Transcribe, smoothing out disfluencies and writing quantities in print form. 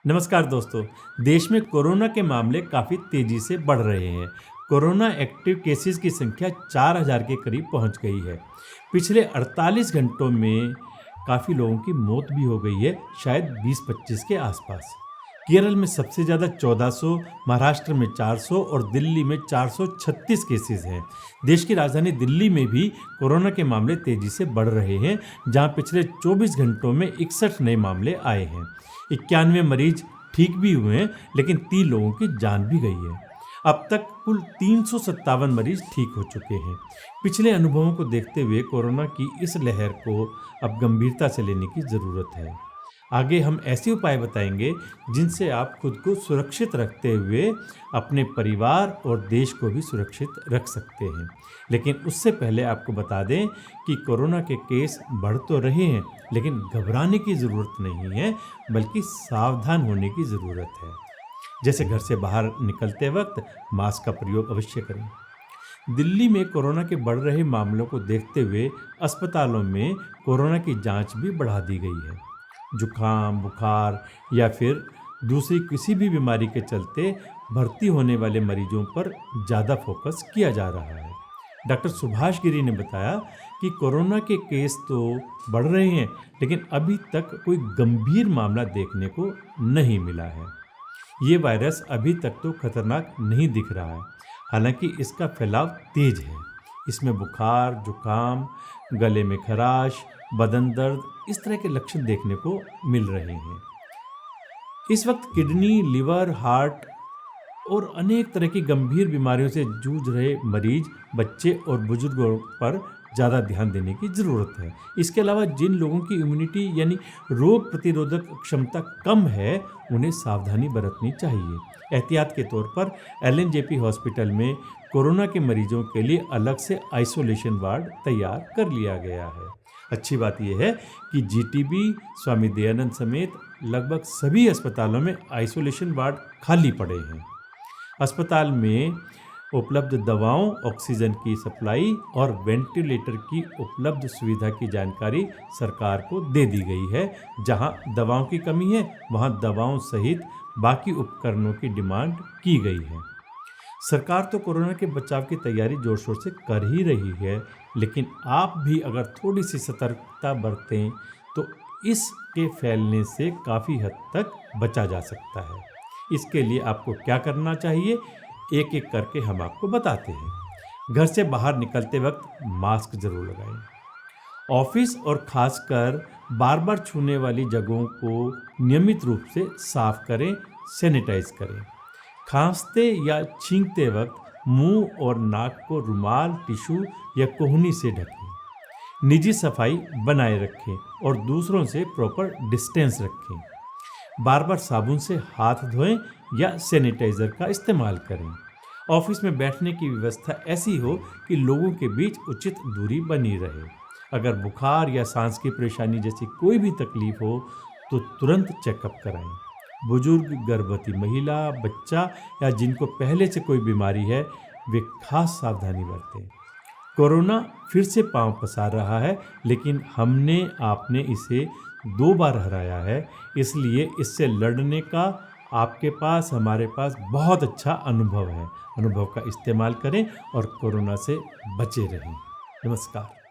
नमस्कार दोस्तों। देश में कोरोना के मामले काफ़ी तेज़ी से बढ़ रहे हैं। कोरोना एक्टिव केसेस की संख्या 4000 के करीब पहुंच गई है। पिछले 48 घंटों में काफ़ी लोगों की मौत भी हो गई है, शायद 20-25 के आसपास। केरल में सबसे ज़्यादा 1400, महाराष्ट्र में 400 और दिल्ली में 436 केसेस हैं। देश की राजधानी दिल्ली में भी कोरोना के मामले तेज़ी से बढ़ रहे हैं, जहां पिछले 24 घंटों में 61 नए मामले आए हैं। 91 मरीज ठीक भी हुए हैं, लेकिन 3 लोगों की जान भी गई है। अब तक कुल 357 मरीज ठीक हो चुके हैं। पिछले अनुभवों को देखते हुए कोरोना की इस लहर को अब गंभीरता से लेने की ज़रूरत है। आगे हम ऐसे उपाय बताएंगे जिनसे आप खुद को सुरक्षित रखते हुए अपने परिवार और देश को भी सुरक्षित रख सकते हैं। लेकिन उससे पहले आपको बता दें कि कोरोना के केस बढ़ तो रहे हैं, लेकिन घबराने की ज़रूरत नहीं है, बल्कि सावधान होने की ज़रूरत है। जैसे घर से बाहर निकलते वक्त मास्क का प्रयोग अवश्य करें। दिल्ली में कोरोना के बढ़ रहे मामलों को देखते हुए अस्पतालों में कोरोना की जांच भी बढ़ा दी गई है। जुकाम, बुखार या फिर दूसरी किसी भी बीमारी के चलते भर्ती होने वाले मरीजों पर ज़्यादा फोकस किया जा रहा है। डॉक्टर सुभाष गिरी ने बताया कि कोरोना के केस तो बढ़ रहे हैं, लेकिन अभी तक कोई गंभीर मामला देखने को नहीं मिला है। ये वायरस अभी तक तो खतरनाक नहीं दिख रहा है, हालांकि इसका फैलाव तेज है। इसमें बुखार, जुकाम, गले में खराश, बदन दर्द, इस तरह के लक्षण देखने को मिल रहे हैं। इस वक्त किडनी, लिवर, हार्ट और अनेक तरह की गंभीर बीमारियों से जूझ रहे मरीज, बच्चे और बुजुर्गों पर ज़्यादा ध्यान देने की ज़रूरत है। इसके अलावा जिन लोगों की इम्यूनिटी यानी रोग प्रतिरोधक क्षमता कम है, उन्हें सावधानी बरतनी चाहिए। एहतियात के तौर पर एलएनजेपी हॉस्पिटल में कोरोना के मरीजों के लिए अलग से आइसोलेशन वार्ड तैयार कर लिया गया है। अच्छी बात यह है कि जीटीबी, स्वामी दयानंद समेत लगभग सभी अस्पतालों में आइसोलेशन वार्ड खाली पड़े हैं। अस्पताल में उपलब्ध दवाओं, ऑक्सीजन की सप्लाई और वेंटिलेटर की उपलब्ध सुविधा की जानकारी सरकार को दे दी गई है। जहां दवाओं की कमी है, वहां दवाओं सहित बाकी उपकरणों की डिमांड की गई है। सरकार तो कोरोना के बचाव की तैयारी जोर शोर से कर ही रही है, लेकिन आप भी अगर थोड़ी सी सतर्कता बरतें तो इसके फैलने से काफ़ी हद तक बचा जा सकता है। इसके लिए आपको क्या करना चाहिए, एक एक करके हम आपको बताते हैं। घर से बाहर निकलते वक्त मास्क जरूर लगाएं। ऑफिस और खासकर बार बार छूने वाली जगहों को नियमित रूप से साफ करें, सैनिटाइज करें। खांसते या छींकते वक्त मुंह और नाक को रुमाल, टिश्यू या कोहनी से ढकें। निजी सफाई बनाए रखें और दूसरों से प्रॉपर डिस्टेंस रखें। बार बार साबुन से हाथ धोएं या सैनिटाइजर का इस्तेमाल करें। ऑफिस में बैठने की व्यवस्था ऐसी हो कि लोगों के बीच उचित दूरी बनी रहे। अगर बुखार या सांस की परेशानी जैसी कोई भी तकलीफ हो तो तुरंत चेकअप कराएं। बुजुर्ग, गर्भवती महिला, बच्चा या जिनको पहले से कोई बीमारी है, वे खास सावधानी बरतें। कोरोना फिर से पांव पसार रहा है, लेकिन हमने आपने इसे 2 बार हराया है, इसलिए इससे लड़ने का आपके पास, हमारे पास बहुत अच्छा अनुभव है। अनुभव का इस्तेमाल करें और कोरोना से बचे रहें। नमस्कार।